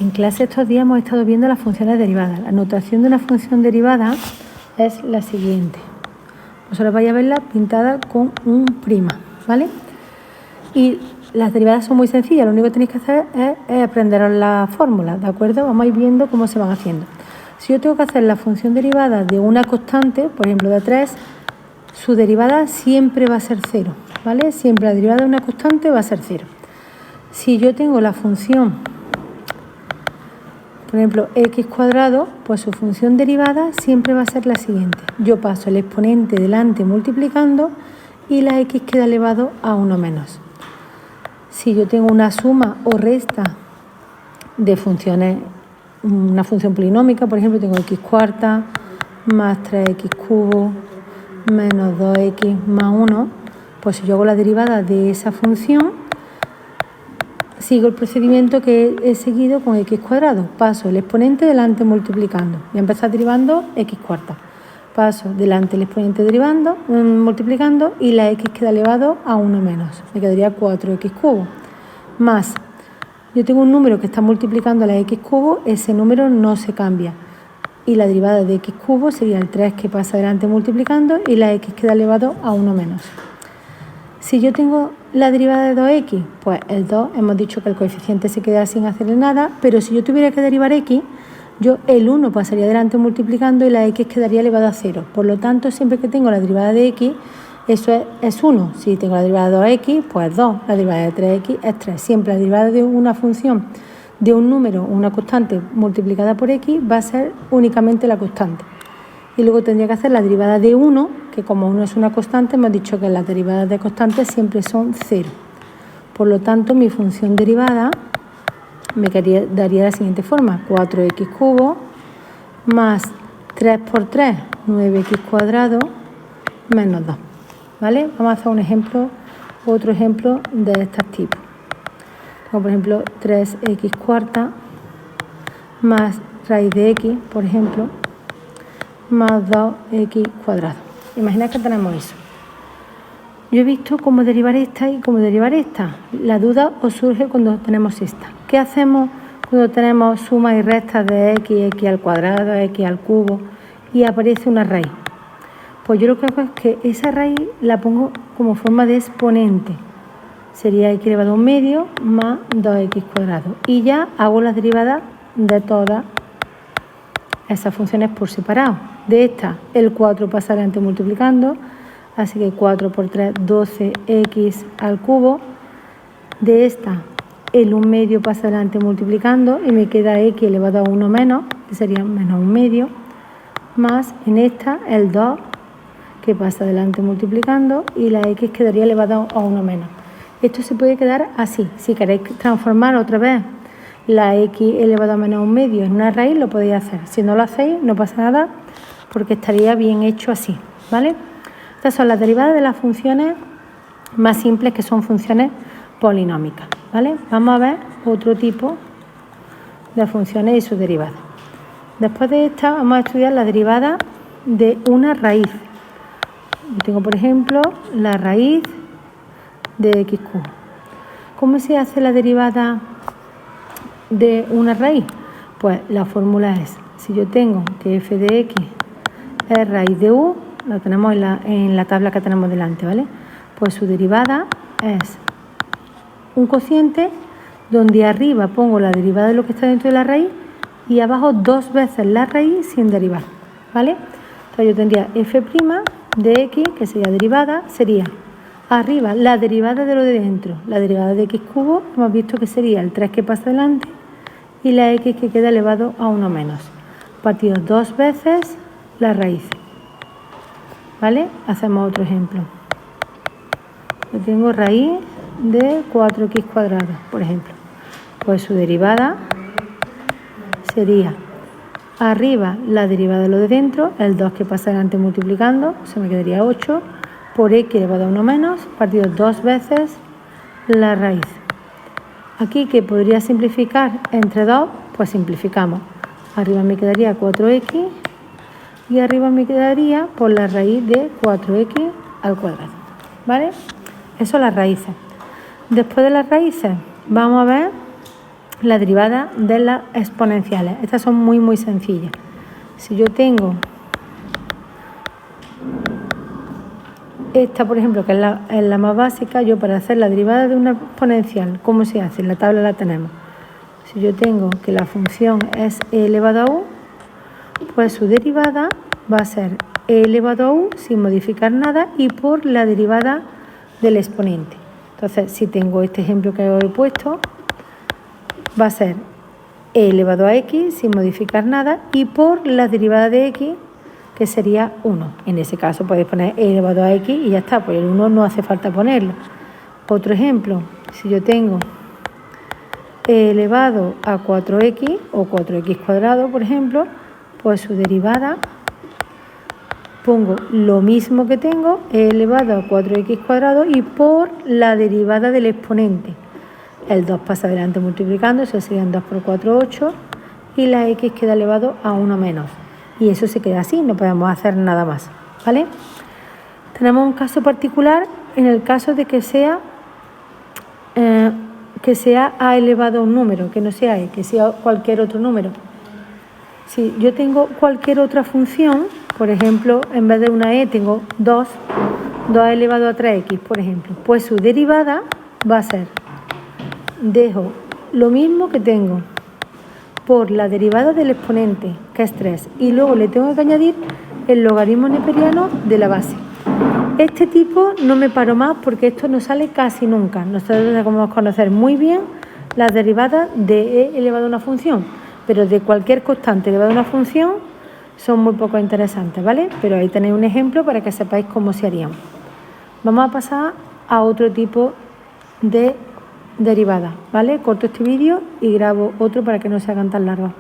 En clase estos días hemos estado viendo las funciones derivadas. La notación de una función derivada es la siguiente. Vosotros vais a verla pintada con un prima, ¿vale? Y las derivadas son muy sencillas, lo único que tenéis que hacer es aprenderos la fórmula, ¿de acuerdo? Vamos a ir viendo cómo se van haciendo. Si yo tengo que hacer la función derivada de una constante, por ejemplo de 3, su derivada siempre va a ser 0, ¿vale? Siempre la derivada de una constante va a ser 0. Si yo tengo la función, por ejemplo, x cuadrado, pues su función derivada siempre va a ser la siguiente. Yo paso el exponente delante multiplicando y la x queda elevado a 1 menos. Si yo tengo una suma o resta de funciones, una función polinómica, por ejemplo, tengo x cuarta más 3x cubo menos 2x más 1, pues si yo hago la derivada de esa función, sigo el procedimiento que he seguido con x cuadrado. Paso el exponente delante multiplicando. Voy a empezar derivando x cuarta. Paso delante el exponente derivando, multiplicando y la x queda elevado a 1 menos. Me quedaría 4x cubo. Más, yo tengo un número que está multiplicando a la x cubo, ese número no se cambia. Y la derivada de x cubo sería el 3 que pasa delante multiplicando y la x queda elevado a 1 menos. Si yo tengo la derivada de 2x, pues el 2, hemos dicho que el coeficiente se queda sin hacerle nada, pero si yo tuviera que derivar x, yo el 1 pasaría delante multiplicando y la x quedaría elevada a 0. Por lo tanto, siempre que tengo la derivada de x, eso es 1. Si tengo la derivada de 2x, pues 2. La derivada de 3x es 3. Siempre la derivada de una función, de un número, una constante multiplicada por x, va a ser únicamente la constante. Y luego tendría que hacer la derivada de 1, que como 1 es una constante, hemos dicho que las derivadas de constantes siempre son 0. Por lo tanto, mi función derivada me daría de la siguiente forma: 4x cubo más 3 por 3, 9x cuadrado, menos 2. ¿Vale? Vamos a hacer un ejemplo, otro ejemplo de estos tipos. Tengo, por ejemplo, 3x cuarta más raíz de x, por ejemplo, más 2x cuadrado. Imaginad que tenemos eso. Yo he visto cómo derivar esta y cómo derivar esta. La duda os surge cuando tenemos esta. ¿Qué hacemos cuando tenemos sumas y restas de x al cuadrado, x al cubo y aparece una raíz? Pues yo lo que hago es que esa raíz la pongo como forma de exponente. Sería x elevado a un medio más 2x cuadrado. Y ya hago las derivadas de todas esas funciones por separado. De esta, el 4 pasa adelante multiplicando, así que 4 por 3, 12x al cubo. De esta, el 1 medio pasa adelante multiplicando y me queda x elevado a 1 menos, que sería menos 1 medio, más en esta, el 2, que pasa adelante multiplicando y la x quedaría elevada a 1 menos. Esto se puede quedar así. Si queréis transformar otra vez la x elevado a menos 1 medio en una raíz, lo podéis hacer. Si no lo hacéis, no pasa nada, porque estaría bien hecho así, ¿vale? Estas son las derivadas de las funciones más simples, que son funciones polinómicas, ¿vale? Vamos a ver otro tipo de funciones y sus derivadas. Después de esta, vamos a estudiar la derivada de una raíz. Yo tengo, por ejemplo, la raíz de x cubo. ¿Cómo se hace la derivada de una raíz? Pues la fórmula es, si yo tengo que f de x es raíz de u, lo tenemos en la tabla que tenemos delante, ¿vale? Pues su derivada es un cociente donde arriba pongo la derivada de lo que está dentro de la raíz y abajo 2 veces la raíz sin derivar, ¿vale? Entonces yo tendría f' de x, que sería derivada, sería arriba la derivada de lo de dentro, la derivada de x cubo, hemos visto que sería el 3 que pasa delante y la x que queda elevado a 1 menos, partido 2 veces la raíz, ¿vale? Hacemos otro ejemplo. Yo tengo raíz de 4x cuadrado, por ejemplo. Pues su derivada sería arriba la derivada de lo de dentro, el 2 que pasa delante multiplicando, se me quedaría 8, por x elevado a 1 menos, partido 2 veces la raíz. Aquí, que podría simplificar entre 2, pues simplificamos. Arriba me quedaría 4x y arriba me quedaría por la raíz de 4x al cuadrado, ¿vale? Eso las raíces. Después de las raíces, vamos a ver la derivada de las exponenciales. Estas son muy sencillas. Si yo tengo esta, por ejemplo, que es la más básica, yo para hacer la derivada de una exponencial, ¿cómo se hace? En la tabla la tenemos. Si yo tengo que la función es e elevado a u, pues su derivada va a ser e elevado a u sin modificar nada y por la derivada del exponente. Entonces, si tengo este ejemplo que os he puesto, va a ser e elevado a x sin modificar nada y por la derivada de x, que sería 1. En ese caso podéis poner e elevado a x y ya está, pues el 1 no hace falta ponerlo. Otro ejemplo, si yo tengo e elevado a 4x o 4x cuadrado, por ejemplo, pues su derivada, pongo lo mismo que tengo, e elevado a 4x cuadrado y por la derivada del exponente. El 2 pasa adelante multiplicando, eso serían 2 por 4, 8, y la x queda elevado a 1 menos. Y eso se queda así, no podemos hacer nada más, ¿vale? Tenemos un caso particular en el caso de que sea a elevado a un número, que no sea e, que sea cualquier otro número. Si yo tengo cualquier otra función, por ejemplo, en vez de una e tengo 2 elevado a 3x, por ejemplo, pues su derivada va a ser, dejo lo mismo que tengo por la derivada del exponente, que es 3, y luego le tengo que añadir el logaritmo neperiano de la base. Este tipo no me paro más porque esto no sale casi nunca. Nosotros debemos conocer muy bien las derivadas de e elevado a una función, pero de cualquier constante elevado a una función son muy poco interesantes, ¿vale? Pero ahí tenéis un ejemplo para que sepáis cómo se harían. Vamos a pasar a otro tipo de derivada, ¿vale? Corto este vídeo y grabo otro para que no se hagan tan largos.